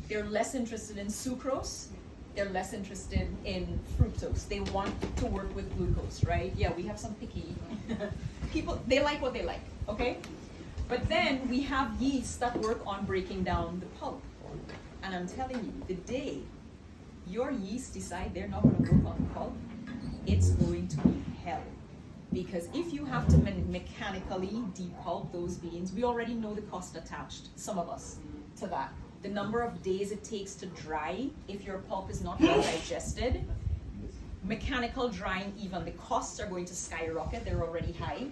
They're less interested in sucrose. They're less interested in fructose. They want to work with glucose, right? Yeah, we have some picky people. They like what they like, okay? But then we have yeasts that work on breaking down the pulp. And I'm telling you, the day your yeast decide they're not going to work on the pulp, it's going to be hell. Because if you have to mechanically depulp those beans, we already know the cost attached, some of us, to that. The number of days it takes to dry if your pulp is not well digested. Mechanical drying even, the costs are going to skyrocket, they're already high.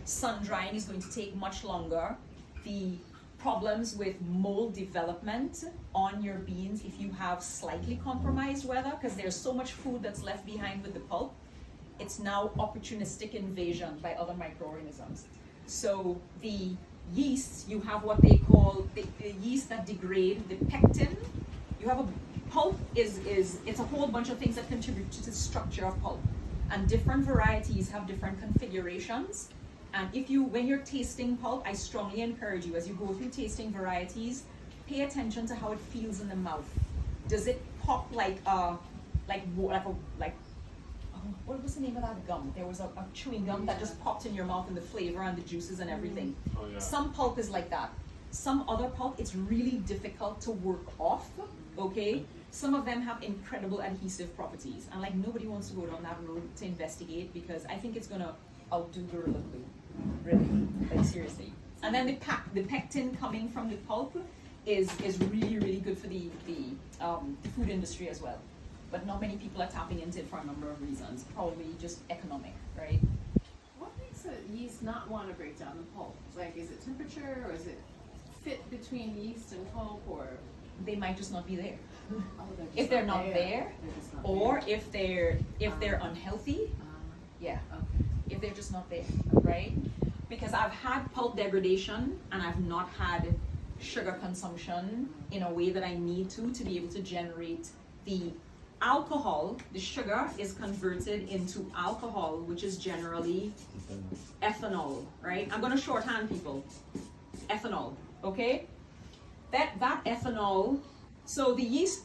Sun drying is going to take much longer. The problems with mold development on your beans if you have slightly compromised weather, because there's so much food that's left behind with the pulp, it's now opportunistic invasion by other microorganisms. So the yeasts, you have what they call the yeast that degrade the pectin. You have a pulp it's a whole bunch of things that contribute to the structure of pulp, and different varieties have different configurations. And when you're tasting pulp, I strongly encourage you, as you go through tasting varieties, pay attention to how it feels in the mouth. Does it pop what was the name of that gum? There was a chewing gum that just popped in your mouth, and the flavor and the juices and everything. Oh, yeah. Some pulp is like that. Some other pulp, it's really difficult to work off, okay? Some of them have incredible adhesive properties, and like nobody wants to go down that road to investigate, because I think it's gonna outdo Gorilla Glue, really, like seriously. And then the pectin coming from the pulp is really, really good for the food industry as well. But not many people are tapping into it for a number of reasons, probably just economic, right? What makes a yeast not want to break down the pulp? Like, is it temperature, or is it fit between yeast and pulp, or? They might just not be there. Oh, if they're not there, or there. if they're unhealthy, yeah. Okay. If they're just not there, right? Because I've had pulp degradation, and I've not had sugar consumption in a way that I need to be able to generate the alcohol. The sugar is converted into alcohol, which is generally ethanol, right? I'm going to shorthand people. Ethanol, okay? That ethanol, so the yeast